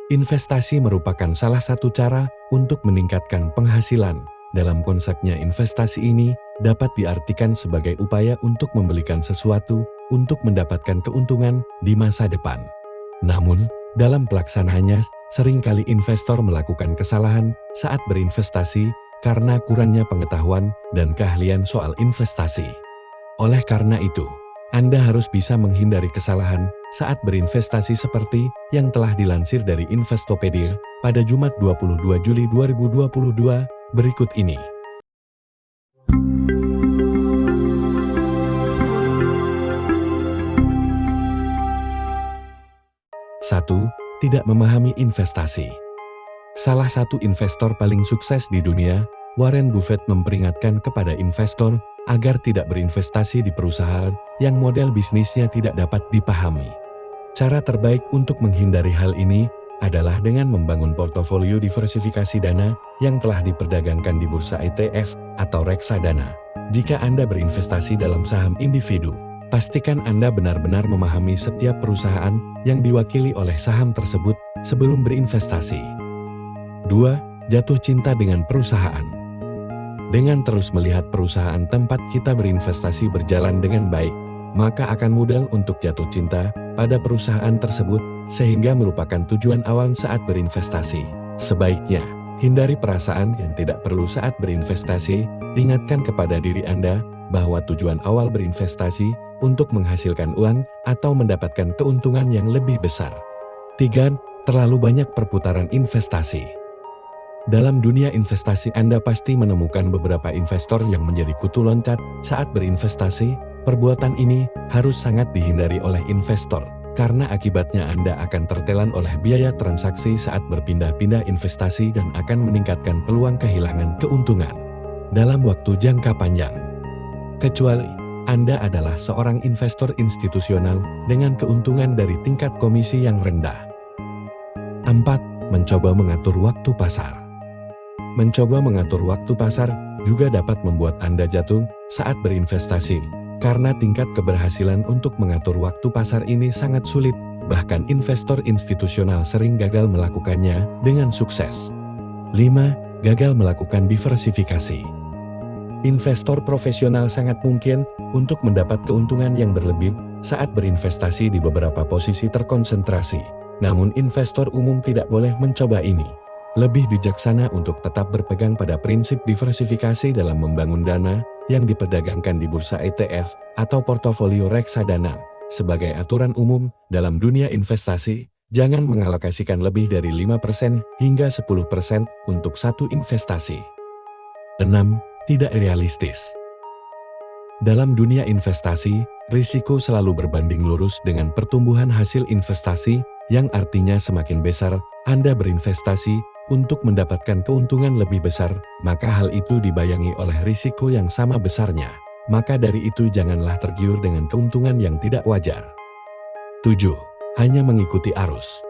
Investasi merupakan salah satu cara untuk meningkatkan penghasilan. Dalam konsepnya investasi ini dapat diartikan sebagai upaya untuk membelikan sesuatu untuk mendapatkan keuntungan di masa depan. Namun, dalam pelaksanaannya, seringkali investor melakukan kesalahan saat berinvestasi karena kurangnya pengetahuan dan keahlian soal investasi. Oleh karena itu, Anda harus bisa menghindari kesalahan saat berinvestasi seperti yang telah dilansir dari Investopedia pada Jumat 22 Juli 2022 berikut ini. 1. Tidak memahami investasi. Salah satu investor paling sukses di dunia, Warren Buffett, memperingatkan kepada investor agar tidak berinvestasi di perusahaan yang model bisnisnya tidak dapat dipahami. Cara terbaik untuk menghindari hal ini adalah dengan membangun portofolio diversifikasi dana yang telah diperdagangkan di bursa ETF atau reksadana. Jika Anda berinvestasi dalam saham individu, pastikan Anda benar-benar memahami setiap perusahaan yang diwakili oleh saham tersebut sebelum berinvestasi. 2. Jatuh cinta dengan perusahaan. Dengan terus melihat perusahaan tempat kita berinvestasi berjalan dengan baik, maka akan mudah untuk jatuh cinta pada perusahaan tersebut sehingga melupakan tujuan awal saat berinvestasi. Sebaiknya, hindari perasaan yang tidak perlu saat berinvestasi. Ingatkan kepada diri Anda bahwa tujuan awal berinvestasi untuk menghasilkan uang atau mendapatkan keuntungan yang lebih besar. 3. Terlalu banyak perputaran investasi. Dalam dunia investasi Anda pasti menemukan beberapa investor yang menjadi kutu loncat saat berinvestasi. Perbuatan ini harus sangat dihindari oleh investor, karena akibatnya Anda akan tertelan oleh biaya transaksi saat berpindah-pindah investasi dan akan meningkatkan peluang kehilangan keuntungan dalam waktu jangka panjang. Kecuali Anda adalah seorang investor institusional dengan keuntungan dari tingkat komisi yang rendah. 4. Mencoba mengatur waktu pasar. Mencoba mengatur waktu pasar juga dapat membuat Anda jatuh saat berinvestasi, karena tingkat keberhasilan untuk mengatur waktu pasar ini sangat sulit, bahkan investor institusional sering gagal melakukannya dengan sukses. 5. Gagal melakukan diversifikasi. Investor profesional sangat mungkin untuk mendapat keuntungan yang berlebih saat berinvestasi di beberapa posisi terkonsentrasi. Namun investor umum tidak boleh mencoba ini. Lebih bijaksana untuk tetap berpegang pada prinsip diversifikasi dalam membangun dana yang diperdagangkan di bursa ETF atau portofolio reksadana. Sebagai aturan umum dalam dunia investasi, jangan mengalokasikan lebih dari 5% hingga 10% untuk satu investasi. 6. Tidak realistis. Dalam dunia investasi, risiko selalu berbanding lurus dengan pertumbuhan hasil investasi, yang artinya semakin besar Anda berinvestasi untuk mendapatkan keuntungan lebih besar, maka hal itu dibayangi oleh risiko yang sama besarnya. Maka dari itu janganlah tergiur dengan keuntungan yang tidak wajar. 7. Hanya mengikuti arus.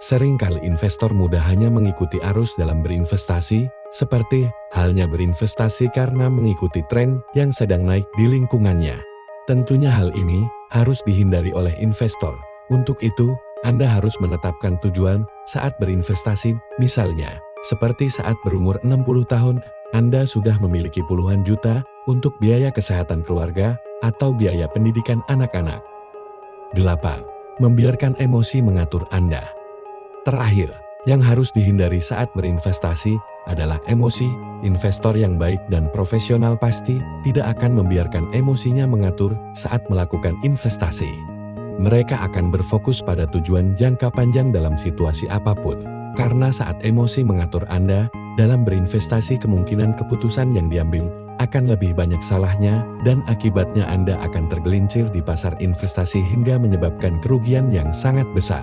Seringkali investor muda hanya mengikuti arus dalam berinvestasi, seperti halnya berinvestasi karena mengikuti tren yang sedang naik di lingkungannya. Tentunya hal ini harus dihindari oleh investor. Untuk itu, Anda harus menetapkan tujuan saat berinvestasi. Misalnya, seperti saat berumur 60 tahun, Anda sudah memiliki puluhan juta untuk biaya kesehatan keluarga atau biaya pendidikan anak-anak. 8. Membiarkan emosi mengatur Anda. Terakhir, yang harus dihindari saat berinvestasi adalah emosi. Investor yang baik dan profesional pasti tidak akan membiarkan emosinya mengatur saat melakukan investasi. Mereka akan berfokus pada tujuan jangka panjang dalam situasi apapun. Karena saat emosi mengatur Anda dalam berinvestasi, kemungkinan keputusan yang diambil akan lebih banyak salahnya dan akibatnya Anda akan tergelincir di pasar investasi hingga menyebabkan kerugian yang sangat besar.